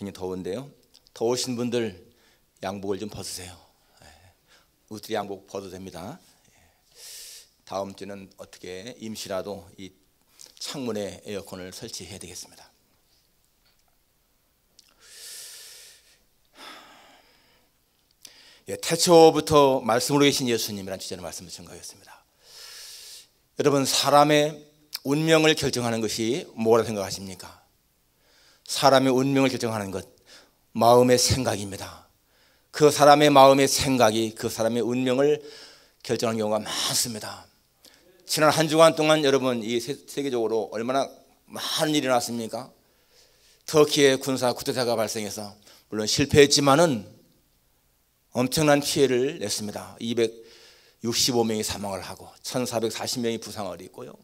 굉장히 더운데요. 더우신 분들 양복을 좀 벗으세요. 우리 양복 벗어도 됩니다. 다음 주는 어떻게 임시라도 이 창문에 에어컨을 설치해야 되겠습니다. 태초부터 말씀으로 계신 예수님이라는 주제로 말씀을 전가하겠습니다. 여러분, 사람의 운명을 결정하는 것이 뭐라 생각하십니까? 사람의 운명을 결정하는 것, 마음의 생각입니다. 그 사람의 마음의 생각이 그 사람의 운명을 결정하는 경우가 많습니다. 지난 한 주간 동안 여러분, 이 세계적으로 얼마나 많은 일이 났습니까? 터키의 군사 쿠데타가 발생해서 물론 실패했지만은 엄청난 피해를 냈습니다. 265명이 사망을 하고 1440명이 부상을 입고요,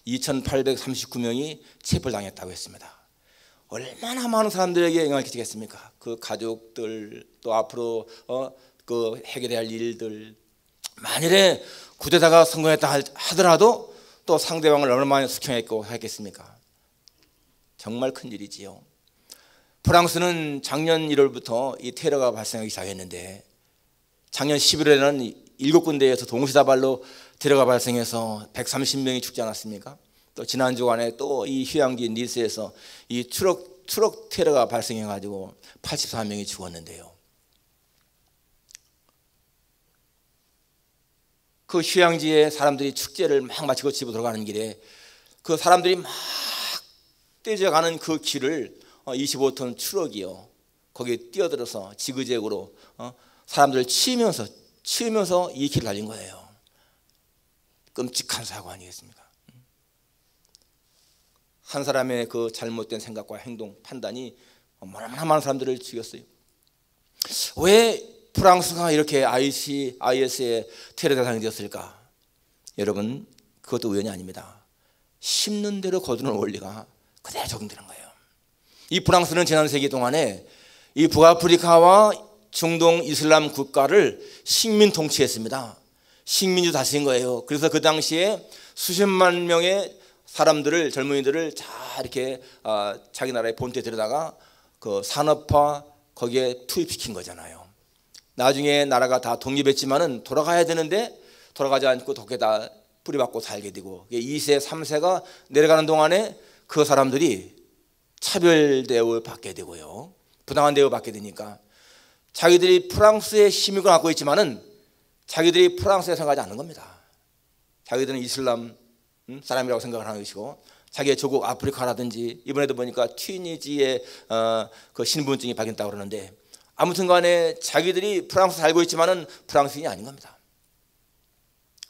2839명이 체포당했다고 했습니다. 얼마나 많은 사람들에게 영향을 끼치겠습니까? 그 가족들, 또 앞으로 그 해결해야 할 일들, 만일에 쿠데타가 성공했다 하더라도 또 상대방을 얼마나 숙청했고 했겠습니까? 정말 큰 일이지요. 프랑스는 작년 1월부터 이 테러가 발생하기 시작했는데 작년 11월에는 7군데에서 동시다발로 테러가 발생해서 130명이 죽지 않았습니까? 또 지난 주간에 또 이 휴양지 니스에서 이 트럭 테러가 발생해가지고 84명이 죽었는데요. 그 휴양지에 사람들이 축제를 막 마치고 집으로 돌아가는 길에 그 사람들이 막 떼져가는 그 길을 25톤 트럭이요, 거기에 뛰어들어서 지그재그로 사람들을 치면서 이 길을 달린 거예요. 끔찍한 사고 아니겠습니까? 한 사람의 그 잘못된 생각과 행동, 판단이 얼마나 많은 사람들을 죽였어요. 왜 프랑스가 이렇게 IS의 테러 대상이 되었을까? 여러분, 그것도 우연이 아닙니다. 심는 대로 거두는 원리가 그대로 적용되는 거예요. 이 프랑스는 지난 세기 동안에 이 북아프리카와 중동 이슬람 국가를 식민 통치했습니다. 식민지 다스린 거예요. 그래서 그 당시에 수십만 명의 사람들을, 젊은이들을 잘 이렇게 자기 나라의 본토에 데려다가 그 산업화 거기에 투입시킨 거잖아요. 나중에 나라가 다 독립했지만은 돌아가야 되는데 돌아가지 않고 독에다 뿌리박고 살게 되고 2세, 3세가 내려가는 동안에 그 사람들이 차별 대우를 받게 되고요, 부당한 대우를 받게 되니까 자기들이 프랑스의 시민권을 갖고 있지만은 자기들이 프랑스에 생각하지 않는 겁니다. 자기들은 이슬람 사람이라고 생각을 하는 것이고, 자기의 조국 아프리카라든지 이번에도 보니까 튀니지의 그 신분증이 발견했다고 그러는데, 아무튼 간에 자기들이 프랑스에 살고 있지만은 프랑스인이 아닌 겁니다.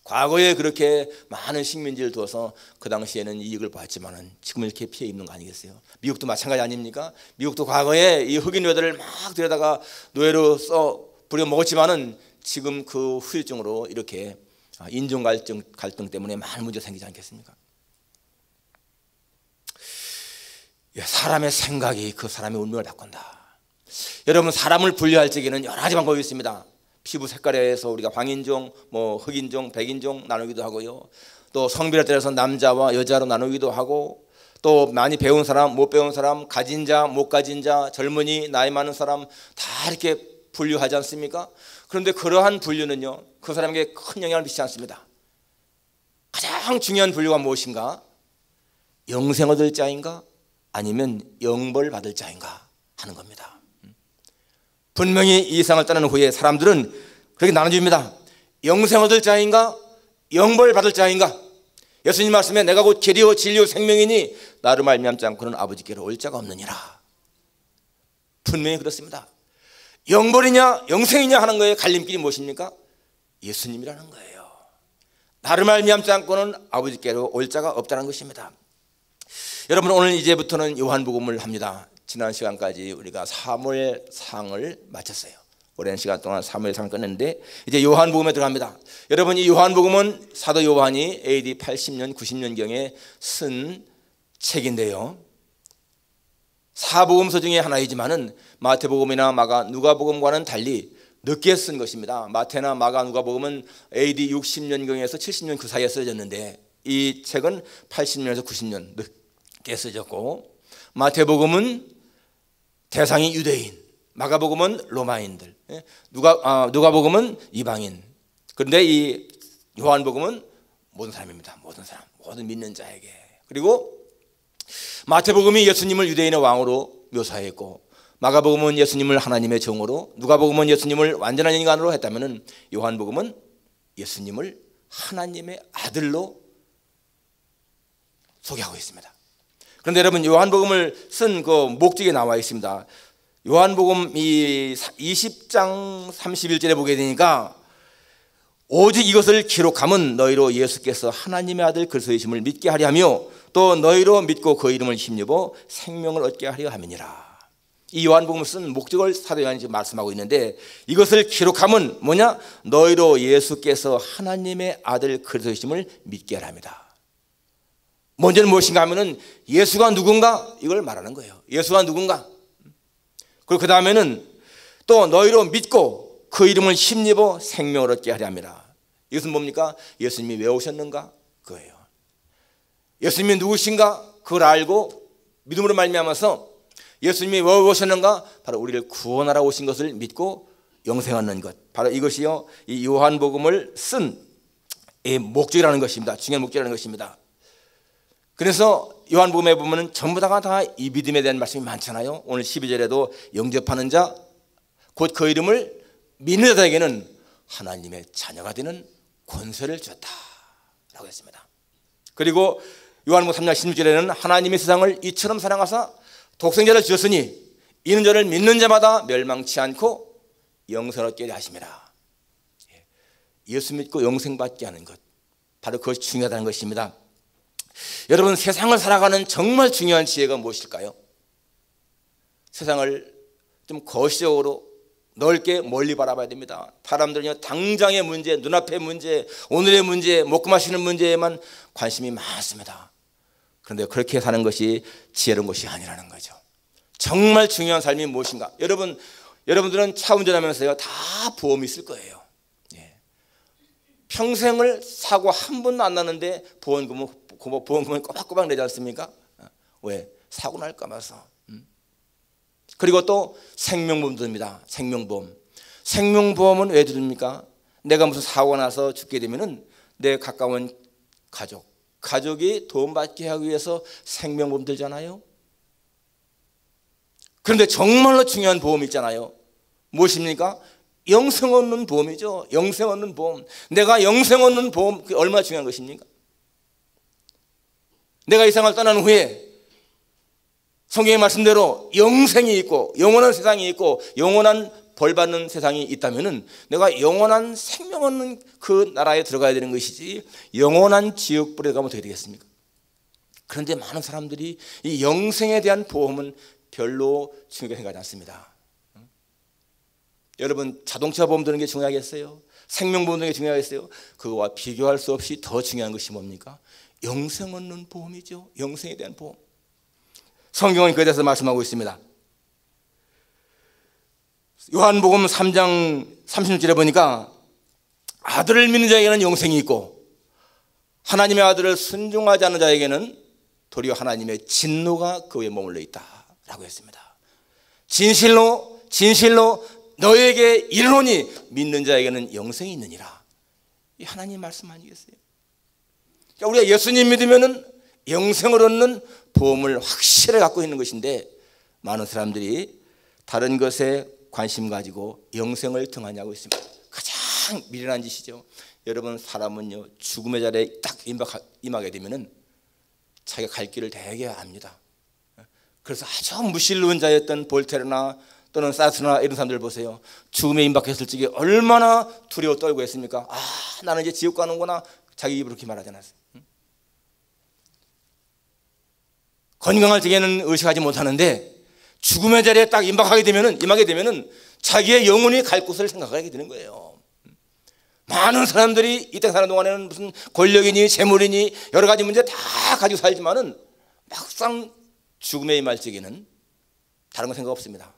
과거에 그렇게 많은 식민지를 두어서 그 당시에는 이익을 봤지만은 지금 이렇게 피해 입는 거 아니겠어요? 미국도 마찬가지 아닙니까? 미국도 과거에 이 흑인 여자를 막 들여다가 노예로 부려 먹었지만은 지금 그 후유증으로 이렇게 인종 갈등 때문에 많은 문제가 생기지 않겠습니까? 사람의 생각이 그 사람의 운명을 바꾼다. 여러분, 사람을 분류할 적에는 여러 가지 방법이 있습니다. 피부 색깔에 의해서 우리가黄인종, 흑인종, 백인종 나누기도 하고요, 또 성별에 따라서 남자와 여자로 나누기도 하고, 또 많이 배운 사람, 못 배운 사람, 가진 자, 못 가진 자, 젊은이, 나이 많은 사람 다 이렇게 분류하지 않습니까? 그런데 그러한 분류는요, 그 사람에게 큰 영향을 미치지 않습니다. 가장 중요한 분류가 무엇인가? 영생 얻을 자인가? 아니면 영벌 받을 자인가 하는 겁니다. 분명히 이 세상을 떠난 후에 사람들은 그렇게 나눠집니다. 영생 얻을 자인가? 영벌 받을 자인가? 예수님 말씀에 내가 곧 길이요 진리요 생명이니 나로 말미암지 않고는 아버지께로 올 자가 없느니라. 분명히 그렇습니다. 영벌이냐 영생이냐 하는 거에 갈림길이 무엇입니까? 예수님이라는 거예요. 나로 말미암지 않고는 아버지께로 올 자가 없다는 것입니다. 여러분, 오늘 이제부터는 요한복음을 합니다. 지난 시간까지 우리가 사무엘상을 마쳤어요. 오랜 시간 동안 사무엘상을 끝냈는데 이제 요한복음에 들어갑니다. 여러분, 이 요한복음은 사도 요한이 AD 80년 90년경에 쓴 책인데요, 사복음서 중에 하나이지만은 마태복음이나 마가, 누가복음과는 달리 늦게 쓴 것입니다. 마태나 마가, 누가복음은 AD 60년경에서 70년 그 사이에 쓰여졌는데 이 책은 80년에서 90년 늦게 쓰여졌고, 마태복음은 대상이 유대인, 마가복음은 로마인들, 누가복음은 이방인. 그런데 이 요한복음은 모든 사람입니다. 모든 사람, 모든 믿는 자에게. 그리고 마태복음이 예수님을 유대인의 왕으로 묘사했고, 마가복음은 예수님을 하나님의 종으로, 누가복음은 예수님을 완전한 인간으로 했다면 요한복음은 예수님을 하나님의 아들로 소개하고 있습니다. 그런데 여러분, 요한복음을 쓴 그 목적에 나와 있습니다. 요한복음 이 20장 31절에 보게 되니까, 오직 이것을 기록함은 너희로 예수께서 하나님의 아들 그리스도이심을 믿게 하려 하며 또 너희로 믿고 그 이름을 힘입어 생명을 얻게 하려 함이니라. 이 요한복음을 쓴 목적을 사도 요한이 지금 말씀하고 있는데, 이것을 기록함은 뭐냐? 너희로 예수께서 하나님의 아들 그리스도이심을 믿게 하려 합니다. 먼저는 무엇인가 하면은 예수가 누군가, 이걸 말하는 거예요. 예수가 누군가. 그리고 그 다음에는 또 너희로 믿고 그 이름을 힘입어 생명을 얻게 하려 합니다. 이것은 뭡니까? 예수님이 왜 오셨는가? 그거예요. 예수님이 누구신가? 그걸 알고 믿음으로 말미암아서 예수님이 왜 오셨는가? 바로 우리를 구원하러 오신 것을 믿고 영생 얻는 것, 바로 이것이요, 이 요한복음을 쓴 이 목적이라는 것입니다. 중요한 목적이라는 것입니다. 그래서 요한복음에 보면 전부 다가 이 믿음에 대한 말씀이 많잖아요. 오늘 12절에도 영접하는 자, 곧 그 이름을 믿는 자에게는 하나님의 자녀가 되는 권세를 주었다라고 했습니다. 그리고 요한복음 3장 16절에는 하나님이 세상을 이처럼 사랑하사 독생자를 주셨으니 이는 저를 믿는 자마다 멸망치 않고 영생을 얻게 하심이라. 예수 믿고 영생받게 하는 것, 바로 그것이 중요하다는 것입니다. 여러분, 세상을 살아가는 정말 중요한 지혜가 무엇일까요? 세상을 좀 거시적으로 넓게 멀리 바라봐야 됩니다. 사람들은요, 당장의 문제, 눈앞의 문제, 오늘의 문제, 먹고 마시는 문제에만 관심이 많습니다. 그런데 그렇게 사는 것이 지혜로운 것이 아니라는 거죠. 정말 중요한 삶이 무엇인가? 여러분들은 차 운전하면서요, 다 보험이 있을 거예요. 평생을 사고 한 번도 안 나는데 보험금은 꼬박꼬박 내지 않습니까? 왜? 사고 날까 봐서. 그리고 또 생명보험도 듭니다. 생명보험은 왜 들습니까? 내가 무슨 사고가 나서 죽게 되면은 내 가까운 가족이 도움받게 하기 위해서 생명보험 들잖아요. 그런데 정말로 중요한 보험이 있잖아요. 무엇입니까? 영생 얻는 보험이죠. 영생 얻는 보험. 내가 영생 얻는 보험, 그게 얼마나 중요한 것입니까? 내가 이 세상을 떠난 후에 성경의 말씀대로 영생이 있고 영원한 세상이 있고 영원한 벌 받는 세상이 있다면은 내가 영원한 생명 얻는 그 나라에 들어가야 되는 것이지, 영원한 지옥불에 가면 어떻게 되겠습니까? 그런데 많은 사람들이 이 영생에 대한 보험은 별로 중요하게 생각하지 않습니다. 여러분, 자동차 보험 드는 게 중요하겠어요? 생명보험 드는 게 중요하겠어요? 그거와 비교할 수 없이 더 중요한 것이 뭡니까? 영생 얻는 보험이죠. 영생에 대한 보험. 성경은 그에 대해서 말씀하고 있습니다. 요한복음 3장 36절에 보니까 아들을 믿는 자에게는 영생이 있고 하나님의 아들을 순종하지 않는 자에게는 도리어 하나님의 진노가 그 위에 머물러 있다라고 했습니다. 진실로 너에게 이르노니 믿는 자에게는 영생이 있느니라. 이 하나님 말씀 아니겠어요? 그러니까 우리가 예수님 믿으면은 영생을 얻는 보험을 확실히 갖고 있는 것인데, 많은 사람들이 다른 것에 관심 가지고 영생을 등한히하고 있습니다. 가장 미련한 짓이죠. 여러분, 사람은요, 죽음의 자리에 딱 임하게 되면은 자기가 갈 길을 되게 압니다. 그래서 아주 무신론자였던 볼테르나 또는 사르트르나 이런 사람들 보세요. 죽음에 임박했을 적에 얼마나 두려워 떨고 했습니까? 나는 이제 지옥 가는구나. 자기 입으로 그렇게 말하지 않았어요. 건강할 적에는 의식하지 못하는데 죽음의 자리에 딱 임하게 되면은 자기의 영혼이 갈 곳을 생각하게 되는 거예요. 많은 사람들이 이 땅 사는 동안에는 무슨 권력이니 재물이니 여러 가지 문제 다 가지고 살지만은 막상 죽음에 임할 적에는 다른 거 생각 없습니다.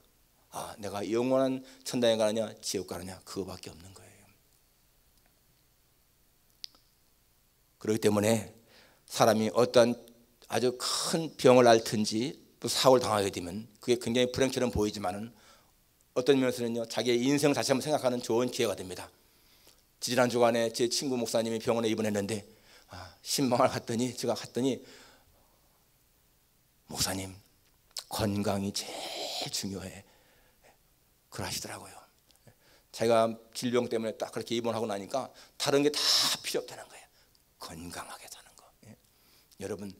내가 영원한 천당에 가느냐 지옥 가느냐 그거밖에 없는 거예요. 그렇기 때문에 사람이 어떠한 아주 큰 병을 앓든지 사고를 당하게 되면 그게 굉장히 불행처럼 보이지만은 어떤 면에서는요, 자기의 인생 다시 한번 생각하는 좋은 기회가 됩니다. 지난 주간에 제 친구 목사님이 병원에 입원했는데 신방을 갔더니 제가 갔더니 목사님 건강이 제일 중요해 그러시더라고요. 자기가 질병 때문에 딱 그렇게 입원하고 나니까 다른 게 다 필요 없다는 거예요. 건강하게 사는 거. 여러분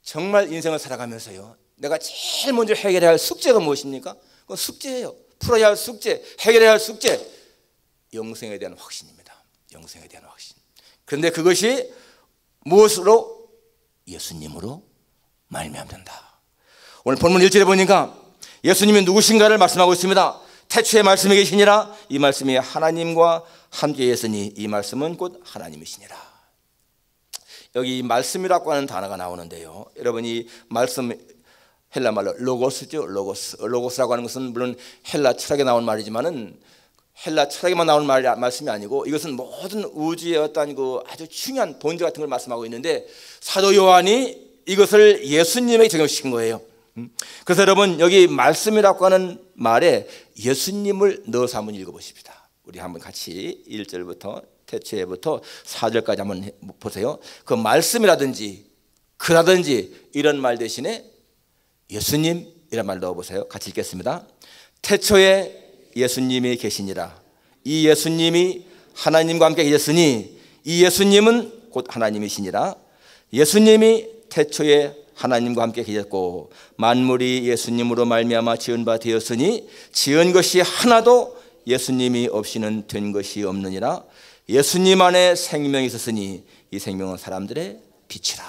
정말 인생을 살아가면서요, 내가 제일 먼저 해결해야 할 숙제가 무엇입니까? 그건 숙제예요. 풀어야 할 숙제, 해결해야 할 숙제, 영생에 대한 확신입니다. 영생에 대한 확신. 그런데 그것이 무엇으로? 예수님으로 말미암아 된다. 오늘 본문 1절에 보니까 예수님이 누구신가를 말씀하고 있습니다. 태초에 말씀이 계시니라. 이 말씀이 하나님과 함께 계시니 이 말씀은 곧 하나님이시니라. 여기 말씀이라고 하는 단어가 나오는데요, 여러분 이 말씀 헬라 말로 로고스죠. 로고스라고 하는 것은 물론 헬라 철학에 나온 말이지만은 헬라 철학에만 나온 말씀이 아니고 이것은 모든 우주의 어떤 그 아주 중요한 본질 같은 걸 말씀하고 있는데 사도 요한이 이것을 예수님에게 적용시킨 거예요. 그래서 여러분 여기 말씀이라고 하는 말에 예수님을 넣어서 한번 읽어보십시다. 우리 한번 같이 1절부터 태초에부터 4절까지 한번 보세요. 그 말씀이라든지 그라든지 이런 말 대신에 예수님이란 말 넣어보세요. 같이 읽겠습니다. 태초에 예수님이 계시니라. 이 예수님이 하나님과 함께 계셨으니 이 예수님은 곧 하나님이시니라. 예수님이 태초에 하나님과 함께 계셨고 만물이 예수님으로 말미암아 지은 바 되었으니 지은 것이 하나도 예수님이 없이는 된 것이 없느니라. 예수님 안에 생명이 있었으니 이 생명은 사람들의 빛이라.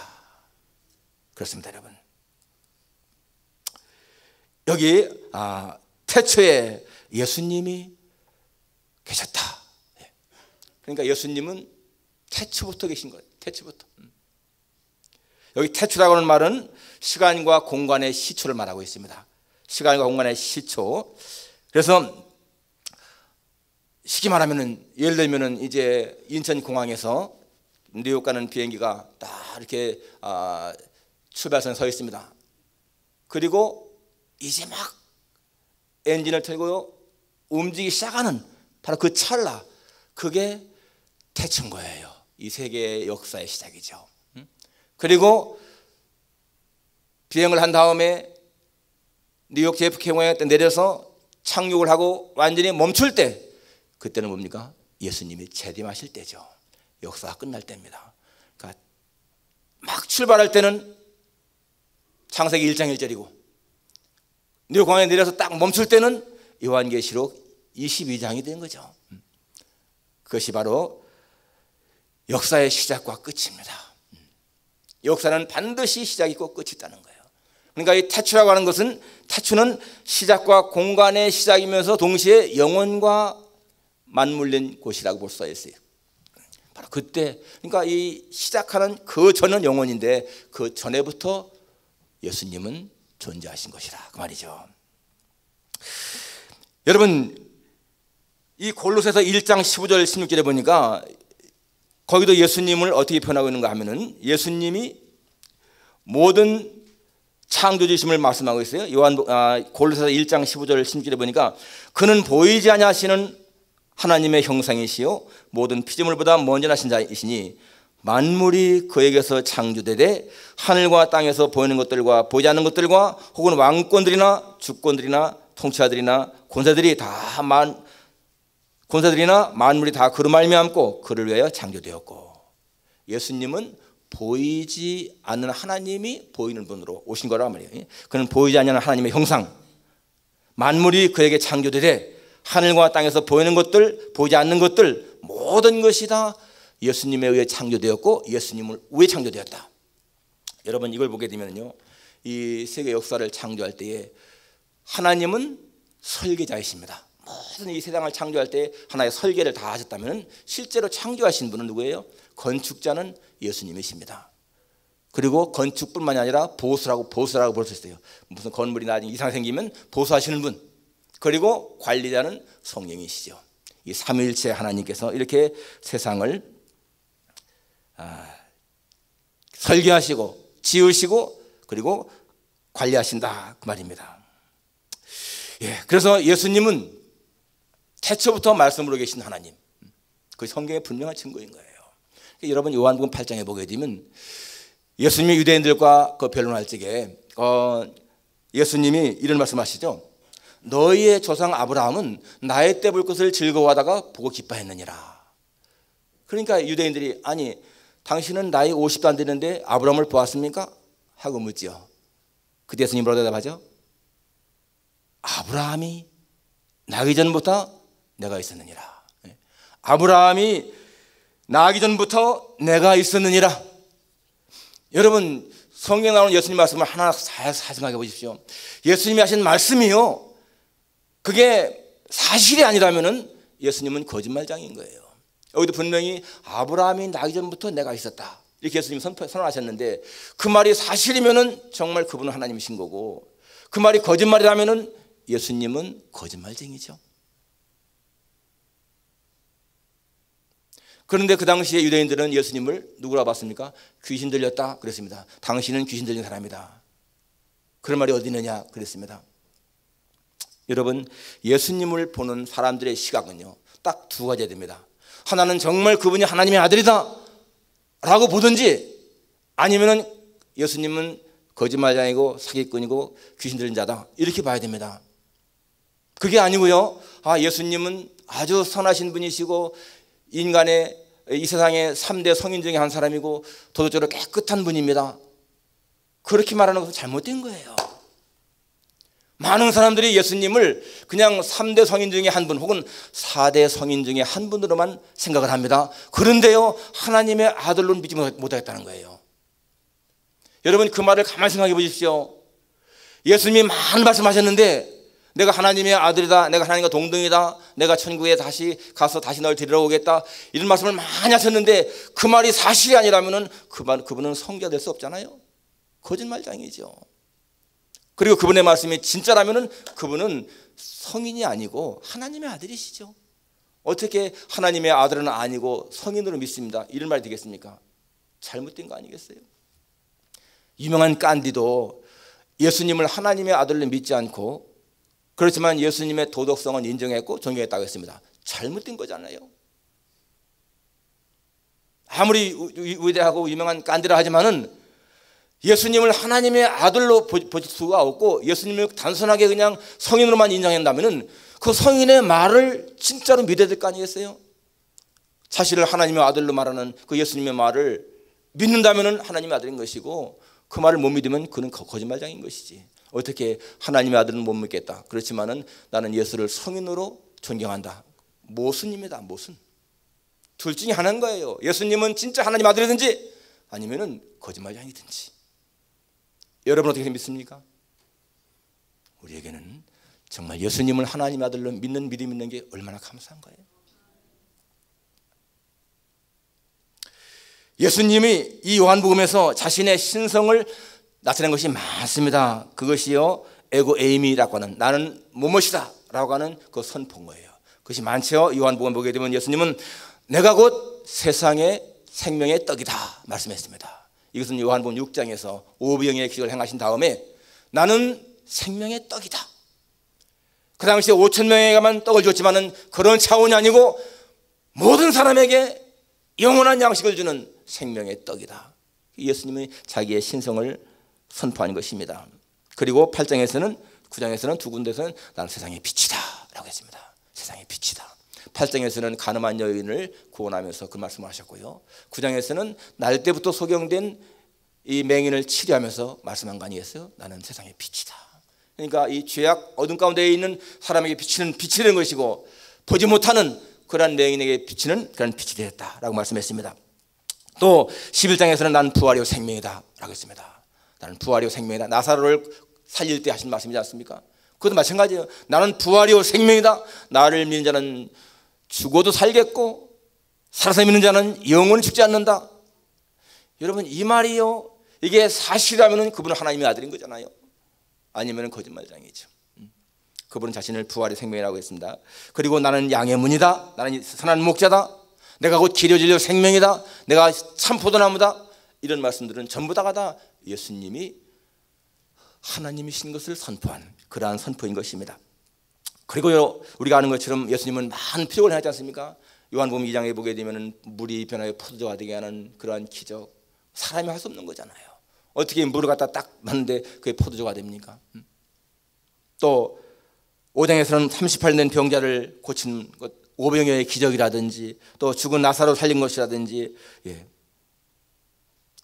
그렇습니다, 여러분. 여기 태초에 예수님이 계셨다. 그러니까 예수님은 태초부터 계신 거예요. 태초부터. 여기 태초라고 하는 말은 시간과 공간의 시초를 말하고 있습니다. 시간과 공간의 시초. 그래서 쉽게 말하면은 예를 들면은 이제 인천공항에서 뉴욕 가는 비행기가 딱 이렇게 출발선에 서 있습니다. 그리고 이제 막 엔진을 틀고 움직이기 시작하는 바로 그 찰나, 그게 태초인 거예요. 이 세계의 역사의 시작이죠. 그리고 비행을 한 다음에 뉴욕 JFK공항에 내려서 착륙을 하고 완전히 멈출 때 그때는 뭡니까? 예수님이 재림하실 때죠. 역사가 끝날 때입니다. 그러니까 막 출발할 때는 창세기 1장 1절이고 뉴욕 공항에 내려서 딱 멈출 때는 요한계시록 22장이 된 거죠. 그것이 바로 역사의 시작과 끝입니다. 역사는 반드시 시작이 있고 끝이 있다는 거예요. 그러니까 이 태초라고 하는 것은, 태초는 시작과 공간의 시작이면서 동시에 영원과 맞물린 곳이라고 볼 수가 있어요. 바로 그때, 그러니까 이 시작하는 그 전은 영원인데 그 전에부터 예수님은 존재하신 것이라 그 말이죠. 여러분 이 골로새서 1장 15절 16절에 보니까 거기도 예수님을 어떻게 표현하고 있는가 하면은 예수님이 모든 창조주심을 말씀하고 있어요. 골로새서 1장 15절 16절에 보니까 그는 보이지 아니하시는 하나님의 형상이시요 모든 피조물보다 먼저 나신 자이시니 만물이 그에게서 창조되되 하늘과 땅에서 보이는 것들과 보이지 않는 것들과 혹은 왕권들이나 주권들이나 통치자들이나 권세들이나 만물이 다 그로 말미암고 그를 위하여 창조되었고, 예수님은 보이지 않는 하나님이 보이는 분으로 오신 거란 말이에요. 그는 보이지 않는 하나님의 형상, 만물이 그에게 창조되되 하늘과 땅에서 보이는 것들 보이지 않는 것들 모든 것이 다 예수님에 의해 창조되었고 예수님을 위해 창조되었다. 여러분 이걸 보게 되면요, 이 세계 역사를 창조할 때에 하나님은 설계자이십니다. 모든 이 세상을 창조할 때 하나의 설계를 다 하셨다면 실제로 창조하신 분은 누구예요? 건축자는 예수님이십니다. 그리고 건축뿐만이 아니라 보수라고 볼 수 있어요. 무슨 건물이 나중에 이상 생기면 보수하시는 분, 그리고 관리자는 성령이시죠. 이 삼위일체 하나님께서 이렇게 세상을 설계하시고 지으시고 그리고 관리하신다 그 말입니다. 예, 그래서 예수님은 태초부터 말씀으로 계신 하나님, 그 성경의 분명한 증거인 거예요. 여러분 요한복음 8장에 보게 되면 예수님이 유대인들과 그 변론할 적에 예수님이 이런 말씀하시죠. 너희의 조상 아브라함은 나의 때 볼 것을 즐거워하다가 보고 기뻐했느니라. 그러니까 유대인들이 아니 당신은 나이 50도 안 되는데 아브라함을 보았습니까? 하고 묻지요. 그때 예수님이 뭐라고 대답하죠? 아브라함이 나기 전부터 내가 있었느니라. 아브라함이 나기 전부터 내가 있었느니라. 여러분 성경에 나오는 예수님 말씀을 하나 잘 생각해 보십시오. 예수님이 하신 말씀이요, 그게 사실이 아니라면 예수님은 거짓말장인 거예요. 여기도 분명히 아브라함이 나기 전부터 내가 있었다 이렇게 예수님이 선언하셨는데, 그 말이 사실이면 정말 그분은 하나님이신 거고, 그 말이 거짓말이라면 예수님은 거짓말쟁이죠. 그런데 그 당시에 유대인들은 예수님을 누구라 봤습니까? 귀신 들렸다 그랬습니다. 당신은 귀신 들린 사람이다. 그런 말이 어디 있느냐 그랬습니다. 여러분 예수님을 보는 사람들의 시각은요 딱 두 가지가 됩니다. 하나는 정말 그분이 하나님의 아들이다 라고 보든지, 아니면은 예수님은 거짓말장이고 사기꾼이고 귀신 들린 자다 이렇게 봐야 됩니다. 그게 아니고요, 예수님은 아주 선하신 분이시고 인간의 이 세상의 3대 성인 중에 한 사람이고 도덕적으로 깨끗한 분입니다, 그렇게 말하는 것은 잘못된 거예요. 많은 사람들이 예수님을 그냥 3대 성인 중에 한 분 혹은 4대 성인 중에 한 분으로만 생각을 합니다. 그런데요 하나님의 아들로 믿지 못하겠다는 거예요. 여러분 그 말을 가만히 생각해 보십시오. 예수님이 많은 말씀하셨는데 내가 하나님의 아들이다, 내가 하나님과 동등이다, 내가 천국에 다시 가서 다시 널 데리러 오겠다, 이런 말씀을 많이 하셨는데 그 말이 사실이 아니라면 그분은 성자 될 수 없잖아요. 거짓말장이죠. 그리고 그분의 말씀이 진짜라면 그분은 성인이 아니고 하나님의 아들이시죠. 어떻게 하나님의 아들은 아니고 성인으로 믿습니다, 이런 말이 되겠습니까? 잘못된 거 아니겠어요? 유명한 간디도 예수님을 하나님의 아들로 믿지 않고, 그렇지만 예수님의 도덕성은 인정했고 존경했다고 했습니다. 잘못된 거잖아요. 아무리 위대하고 유명한 간디라 하지만은 예수님을 하나님의 아들로 볼 수가 없고 예수님을 단순하게 그냥 성인으로만 인정한다면은 그 성인의 말을 진짜로 믿어야 될 거 아니겠어요? 사실을 하나님의 아들로 말하는 그 예수님의 말을 믿는다면은 하나님의 아들인 것이고, 그 말을 못 믿으면 그는 거짓말장인 것이지. 어떻게 하나님의 아들은 못 믿겠다, 그렇지만은 나는 예수를 성인으로 존경한다, 모순입니다. 모순. 둘 중에 하나인 거예요. 예수님은 진짜 하나님 아들이든지 아니면은 거짓말장이든지. 여러분 어떻게 믿습니까? 우리에게는 정말 예수님을 하나님 아들로 믿는 믿음이 있는 게 얼마나 감사한 거예요. 예수님이 이 요한복음에서 자신의 신성을 나타낸 것이 많습니다. 그것이요 에고 에이미라고 하는, 나는 무엇이다 라고 하는 그 선포인 거예요. 그것이 많죠. 요한복음 보게 되면 예수님은 내가 곧 세상의 생명의 떡이다 말씀했습니다. 이것은 요한복음 6장에서 오병이의 기적을 행하신 다음에 나는 생명의 떡이다. 그 당시에 5,000명에게만 떡을 줬지만은 그런 차원이 아니고 모든 사람에게 영원한 양식을 주는 생명의 떡이다. 예수님이 자기의 신성을 선포하는 것입니다. 그리고 8장에서는 9장에서는 두 군데서는 나는 세상의 빛이다 라고 했습니다. 세상의 빛이다. 8장에서는 가늠한 여인을 구원하면서 그 말씀을 하셨고요, 9장에서는 날 때부터 소경된 이 맹인을 치료하면서 말씀한 거 아니겠어요? 나는 세상의 빛이다. 그러니까 이 죄악 어둠 가운데 있는 사람에게 비치는 빛이 되는 것이고, 보지 못하는 그러한 맹인에게 비치는 그런 빛이 되었다라고 말씀했습니다. 또 11장에서는 나는 부활이요 생명이다 라고 했습니다. 나는 부활이요 생명이다. 나사로를 살릴 때 하신 말씀이지 않습니까? 그것도 마찬가지예요. 나는 부활이요 생명이다. 나를 믿는 자는 죽어도 살겠고 살아서 믿는 자는 영원히 죽지 않는다. 여러분 이 말이요, 이게 사실이라면 그분은 하나님의 아들인 거잖아요. 아니면 거짓말장이죠. 그분은 자신을 부활의 생명이라고 했습니다. 그리고 나는 양의 문이다, 나는 선한 목자다, 내가 곧 길이요 진리요 생명이다, 내가 참 포도나무다, 이런 말씀들은 전부 다가 다 예수님이 하나님이신 것을 선포한 그러한 선포인 것입니다. 그리고 우리가 아는 것처럼 예수님은 많은 표적을 행하지 않습니까? 요한복음 2장에 보게 되면 물이 변하여 포도주가 되게 하는 그러한 기적, 사람이 할 수 없는 거잖아요. 어떻게 물을 갖다 딱 놨는데 그게 포도주가 됩니까? 또 5장에서는 38년 병자를 고친 것, 오병이어의 기적이라든지 또 죽은 나사로 살린 것이라든지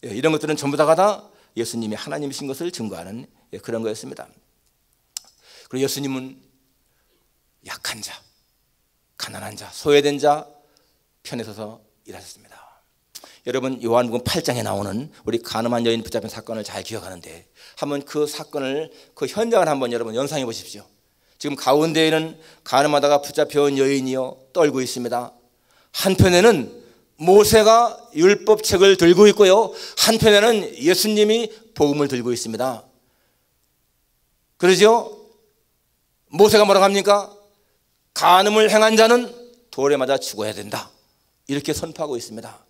이런 것들은 전부 다가 예수님이 하나님이신 것을 증거하는 그런 거였습니다. 그리고 예수님은 약한 자, 가난한 자, 소외된 자 편에 서서 일하셨습니다. 여러분 요한복음 8장에 나오는 우리 가늠한 여인 붙잡힌 사건을 잘 기억하는데 한번 그 사건을 그 현장을 한번 여러분 연상해 보십시오. 지금 가운데에는 가늠하다가 붙잡혀온 여인이요 떨고 있습니다. 한편에는 모세가 율법책을 들고 있고요, 한편에는 예수님이 복음을 들고 있습니다. 그러죠? 모세가 뭐라고 합니까? 간음을 행한 자는 돌에 맞아 죽어야 된다, 이렇게 선포하고 있습니다.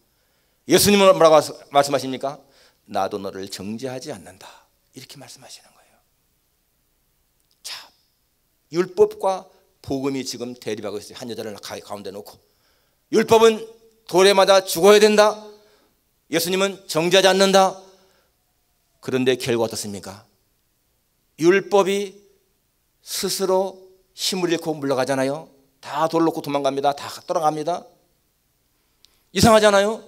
예수님은 뭐라고 말씀하십니까? 나도 너를 정죄하지 않는다, 이렇게 말씀하시는 거예요. 자, 율법과 복음이 지금 대립하고 있어요. 한 여자를 가운데 놓고 율법은 돌에 맞아 죽어야 된다, 예수님은 정죄하지 않는다. 그런데 결과 어떻습니까? 율법이 스스로 힘을 잃고 물러가잖아요. 다 돌을 놓고 도망갑니다. 다 떠나갑니다. 이상하잖아요.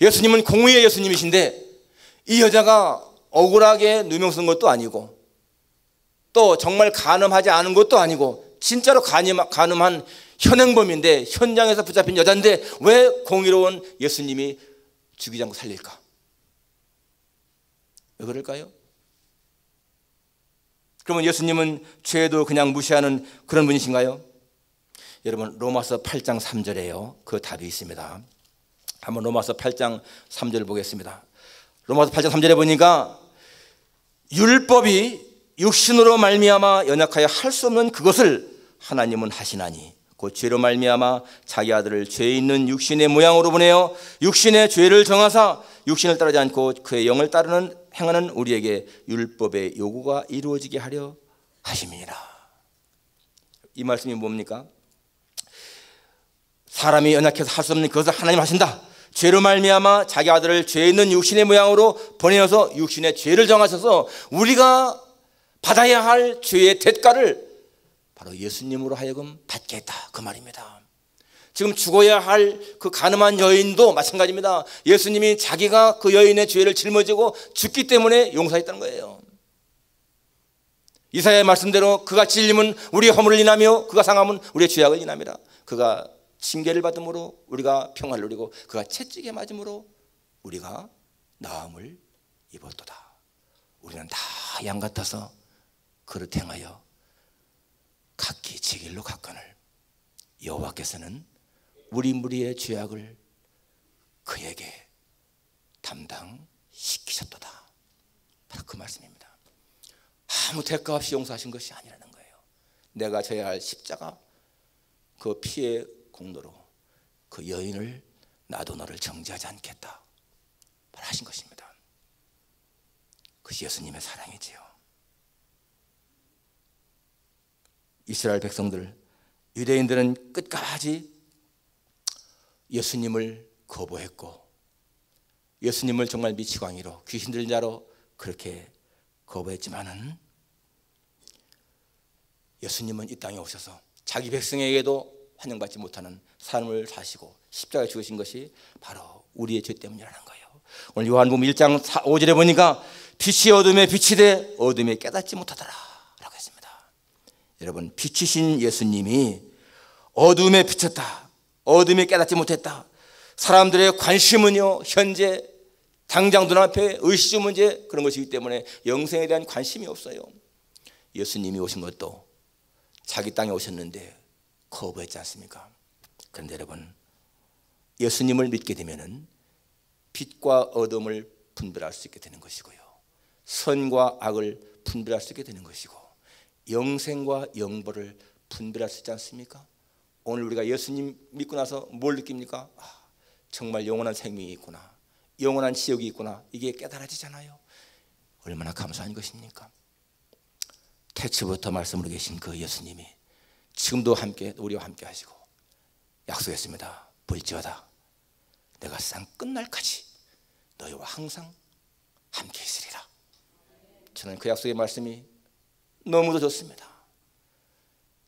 예수님은 공의의 예수님이신데 이 여자가 억울하게 누명 쓴 것도 아니고 또 정말 간음하지 않은 것도 아니고 진짜로 간음한 현행범인데, 현장에서 붙잡힌 여자인데 왜 공의로운 예수님이 죽이지 않고 살릴까? 왜 그럴까요? 그러면 예수님은 죄도 그냥 무시하는 그런 분이신가요? 여러분 로마서 8장 3절에요 그 답이 있습니다. 한번 로마서 8장 3절을 보겠습니다. 로마서 8장 3절에 보니까 율법이 육신으로 말미암아 연약하여 할 수 없는 그것을 하나님은 하시나니 곧 죄로 말미암아 자기 아들을 죄 있는 육신의 모양으로 보내어 육신의 죄를 정하사 육신을 따르지 않고 그의 영을 따르는 행하는 우리에게 율법의 요구가 이루어지게 하려 하심이니라. 이 말씀이 뭡니까? 사람이 연약해서 할 수 없는 그것을 하나님 하신다. 죄로 말미암아 자기 아들을 죄 있는 육신의 모양으로 보내어서 육신의 죄를 정하셔서 우리가 받아야 할 죄의 대가를 바로 예수님으로 하여금 받게 했다, 그 말입니다. 지금 죽어야 할 그 간음한 여인도 마찬가지입니다. 예수님이 자기가 그 여인의 죄를 짊어지고 죽기 때문에 용서했다는 거예요. 이사야의 말씀대로 그가 찔림은 우리의 허물을 인하며 그가 상함은 우리의 죄악을 인함이라. 그가 징계를 받음으로 우리가 평화를 누리고 그가 채찍에 맞음으로 우리가 나음을 입었도다. 우리는 다 양 같아서 그릇 행하여 각기 제 길로 갔거늘 여호와께서는 우리 무리의 죄악을 그에게 담당시키셨도다. 바로 그 말씀입니다. 아무 대가 없이 용서하신 것이 아니라는 거예요. 내가 져야 할 십자가 그 피의 공로로 그 여인을 나도 너를 정죄하지 않겠다 말하신 것입니다. 그것이 예수님의 사랑이지요. 이스라엘 백성들, 유대인들은 끝까지 예수님을 거부했고 예수님을 정말 미치광이로 귀신 들린 자로 그렇게 거부했지만은 예수님은 이 땅에 오셔서 자기 백성에게도 환영받지 못하는 삶을 사시고 십자가에 죽으신 것이 바로 우리의 죄 때문이라는 거예요. 오늘 요한복음 1장 5절에 보니까 빛이 어둠에 빛이 돼 어둠에 깨닫지 못하더라 라고 했습니다. 여러분, 빛이신 예수님이 어둠에 비쳤다, 어둠에 깨닫지 못했다. 사람들의 관심은요 현재 당장 눈앞에 의식 문제 그런 것이기 때문에 영생에 대한 관심이 없어요. 예수님이 오신 것도 자기 땅에 오셨는데 거부했지 않습니까? 그런데 여러분, 예수님을 믿게 되면은 빛과 어둠을 분별할 수 있게 되는 것이고요, 선과 악을 분별할 수 있게 되는 것이고, 영생과 영벌을 분별할 수 있지 않습니까? 오늘 우리가 예수님 믿고 나서 뭘 느낍니까? 정말 영원한 생명이 있구나, 영원한 지옥이 있구나, 이게 깨달아지잖아요. 얼마나 감사한 것입니까? 태초부터 말씀으로 계신 그 예수님이 지금도 함께 우리와 함께 하시고 약속했습니다. 볼지어다 내가 세상 끝날까지 너희와 항상 함께 있으리라. 저는 그 약속의 말씀이 너무도 좋습니다.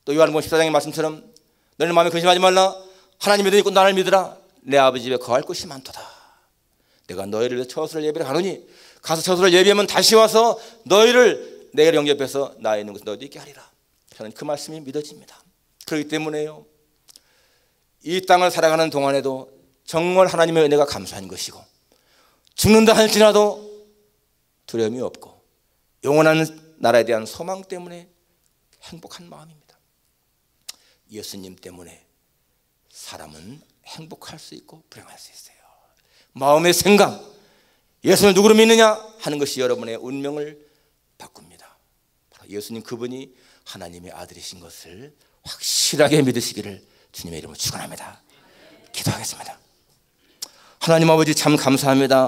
또 요한복음 14장의 말씀처럼 너는 마음에 근심하지 말라. 하나님을 믿고 나를 믿으라. 내 아버지 집에 거할 곳이 많도다. 내가 너희를 위해서 처소를 예비를 하노니 가서 처소를 예비하면 다시 와서 너희를 내게 영접해서 나에 있는 곳에 너희도 있게 하리라. 저는 그 말씀이 믿어집니다. 그렇기 때문에요, 이 땅을 살아가는 동안에도 정말 하나님의 은혜가 감사한 것이고 죽는다 할지라도 두려움이 없고 영원한 나라에 대한 소망 때문에 행복한 마음입니다. 예수님 때문에 사람은 행복할 수 있고 불행할 수 있어요. 마음의 생각, 예수를 누구로 믿느냐 하는 것이 여러분의 운명을 바꿉니다. 바로 예수님 그분이 하나님의 아들이신 것을 확실하게 믿으시기를 주님의 이름으로 축원합니다. 기도하겠습니다. 하나님 아버지 참 감사합니다.